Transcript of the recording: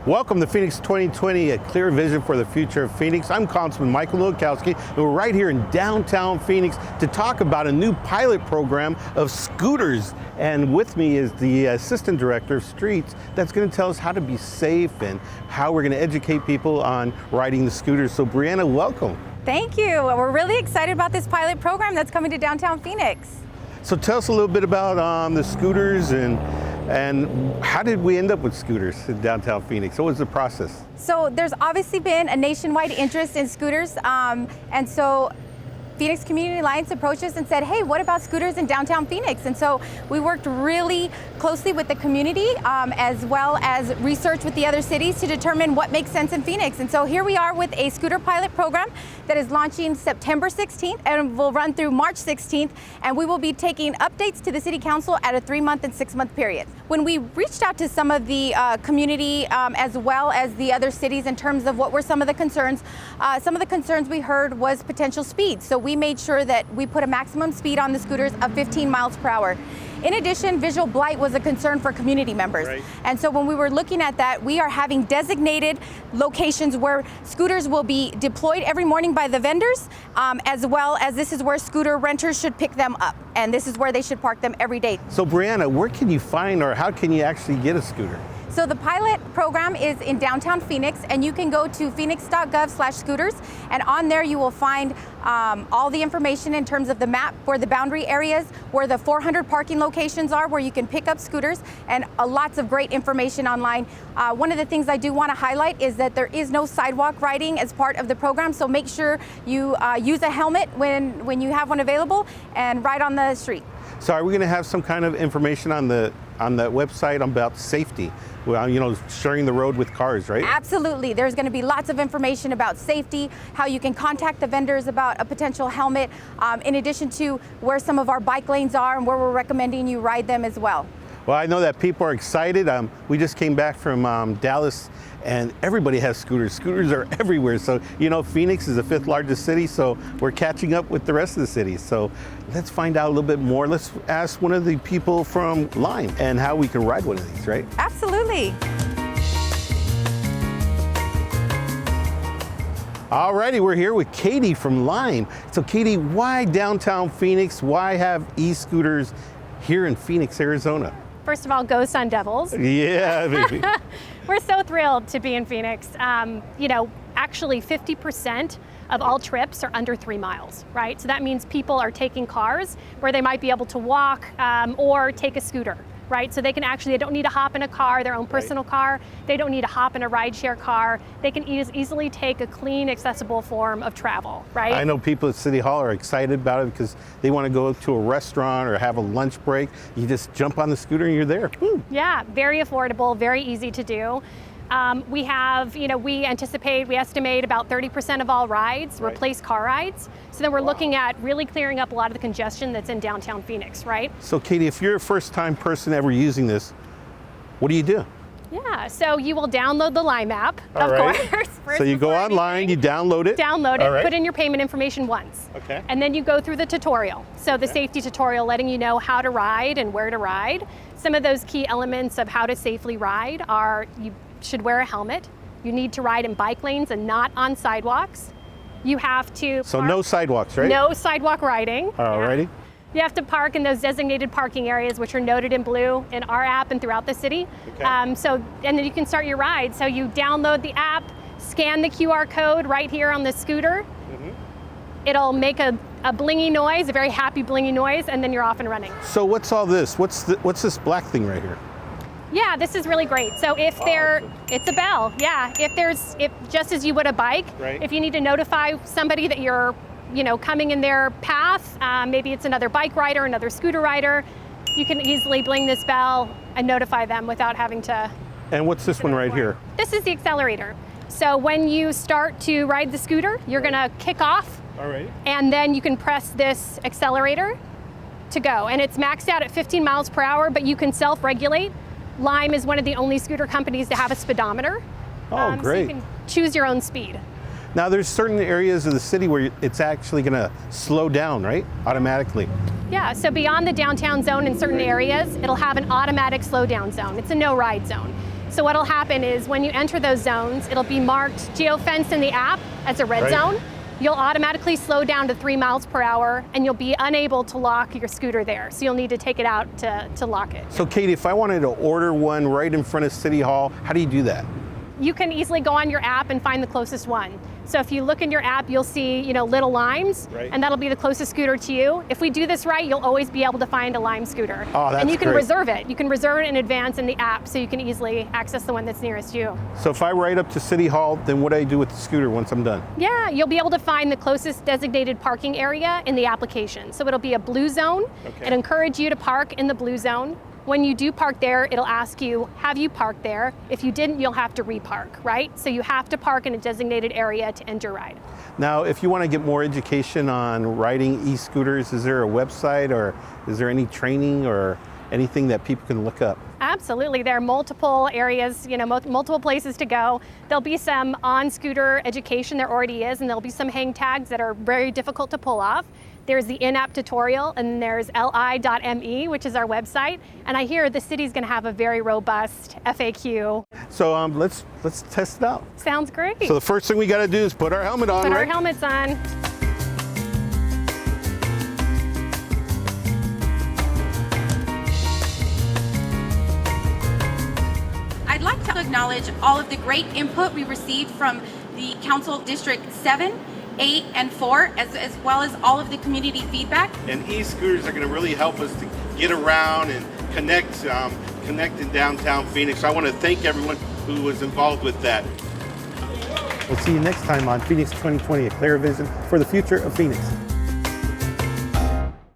Welcome to Phoenix 2020, a clear vision for the future of Phoenix. I'm Councilman Nowakowski, and we're right here in downtown Phoenix to talk about a new pilot program of scooters. And with me is the Assistant Director of Streets that's going to tell us how to be safe and how we're going to educate people on riding the scooters. So Briiana, welcome. Thank you. We're really excited about this pilot program that's coming to downtown Phoenix. So tell us a little bit about the scooters and how did we end up with scooters in downtown Phoenix? What was the process? So there's obviously been a nationwide interest in scooters, and so Phoenix Community Alliance approached us and said, hey, what about scooters in downtown Phoenix? And so we worked really closely with the community as well as research with the other cities to determine what makes sense in Phoenix. And so here we are with a scooter pilot program that is launching September 16th and will run through March 16th. And we will be taking updates to the City Council at a 3-month and 6-month period. When we reached out to some of the community as well as the other cities in terms of what were some of the concerns we heard was potential speed. So we made sure that we put a maximum speed on the scooters of 15 miles per hour. In addition, visual blight was a concern for community members. Right. And so when we were looking at that, we are having designated locations where scooters will be deployed every morning by the vendors, as well as this is where scooter renters should pick them up. And this is where they should park them every day. So Briiana, where can you find or how can you actually get a scooter? So the pilot program is in downtown Phoenix, and you can go to phoenix.gov/scooters, and on there you will find all the information in terms of the map where the boundary areas, where the 400 parking locations are, where you can pick up scooters, and lots of great information online. One of the things I do want to highlight is that there is no sidewalk riding as part of the program, so make sure you use a helmet when you have one available and ride on the street. So are we going to have some kind of information on the website about safety? Well, you know, sharing the road with cars, right? Absolutely. There's going to be lots of information about safety, how you can contact the vendors about a potential helmet, in addition to where some of our bike lanes are and where we're recommending you ride them as well. Well, I know that people are excited. We just came back from Dallas, and everybody has scooters. Scooters are everywhere. So, you know, Phoenix is the 5th largest city, so we're catching up with the rest of the cities. So let's find out a little bit more. Let's ask one of the people from Lime and how we can ride one of these, right? Absolutely. All righty, we're here with Katie from Lime. So Katie, why downtown Phoenix? Why have e-scooters here in Phoenix, Arizona? First of all, go Sun Devils. Yeah, baby. We're so thrilled to be in Phoenix. You know, actually 50% of all trips are under 3 miles, right? So that means people are taking cars where they might be able to walk or take a scooter, right? So they don't need to hop in a car, their own personal car. They don't need to hop in a rideshare car. They can easily take a clean, accessible form of travel, right? I know people at City Hall are excited about it because they want to go to a restaurant or have a lunch break. You just jump on the scooter and you're there. Woo. Yeah, very affordable, very easy to do. We estimate about 30% of all rides replace car rides. So then we're looking at really clearing up a lot of the congestion that's in downtown Phoenix, right? So Katie, if you're a first-time person ever using this, what do you do? Yeah, so you will download the Lime app, of course. So you go online, you download it. Download it, put in your payment information once. Okay. And then you go through the tutorial. So the safety tutorial letting you know how to ride and where to ride. Some of those key elements of how to safely ride are you should wear a helmet. You need to ride in bike lanes and not on sidewalks. You have to So no sidewalks, right? No sidewalk riding. Alrighty. Yeah. You have to park in those designated parking areas, which are noted in blue in our app and throughout the city. Okay. And then you can start your ride. So you download the app, scan the QR code right here on the scooter. Mm-hmm. It'll make a blingy noise, a very happy blingy noise, and then you're off and running. So what's all this? What's this black thing right here? Yeah, this is really great. So it's a bell. Yeah, if just as you would a bike, if you need to notify somebody that you're, coming in their path, maybe it's another bike rider, another scooter rider, you can easily bling this bell and notify them without having to. And what's this one right here? This is the accelerator. So when you start to ride the scooter, you're gonna kick off. All right. And then you can press this accelerator to go. And it's maxed out at 15 miles per hour, but you can self-regulate. Lime is one of the only scooter companies to have a speedometer. Oh, great. So you can choose your own speed. Now there's certain areas of the city where it's actually gonna slow down, right? Automatically. Yeah, so beyond the downtown zone in certain areas, it'll have an automatic slow down zone. It's a no ride zone. So what'll happen is when you enter those zones, it'll be marked geofenced in the app as a red zone. You'll automatically slow down to 3 miles per hour, and you'll be unable to lock your scooter there. So you'll need to take it out to lock it. So Katie, if I wanted to order one right in front of City Hall, how do you do that? You can easily go on your app and find the closest one. So if you look in your app, you'll see, little limes, and that'll be the closest scooter to you. If we do this right, you'll always be able to find a lime scooter. Oh, that's and you can great. reserve it. You can reserve it in advance in the app, so you can easily access the one that's nearest you. So if I ride up to City Hall, then what do I do with the scooter once I'm done? Yeah, you'll be able to find the closest designated parking area in the application. So it'll be a blue zone. Okay. It'll encourage you to park in the blue zone. When you do park there, it'll ask you, have you parked there? If you didn't, you'll have to repark, right? So you have to park in a designated area to end your ride. Now, if you want to get more education on riding e-scooters, is there a website or is there any training or anything that people can look up? Absolutely, there are multiple areas, multiple places to go. There'll be some on-scooter education, there already is, and there'll be some hang tags that are very difficult to pull off. There's the in-app tutorial, and there's li.me, which is our website. And I hear the city's going to have a very robust FAQ. So let's test it out. Sounds great. So the first thing we got to do is put our helmet on, Put our right? helmets on. I'd like to acknowledge all of the great input we received from the Council District 7, 8, and 4, as well as all of the community feedback. And e-scooters are going to really help us to get around and connect in downtown Phoenix. So I want to thank everyone who was involved with that. We'll see you next time on Phoenix 2020, a clear vision for the future of Phoenix.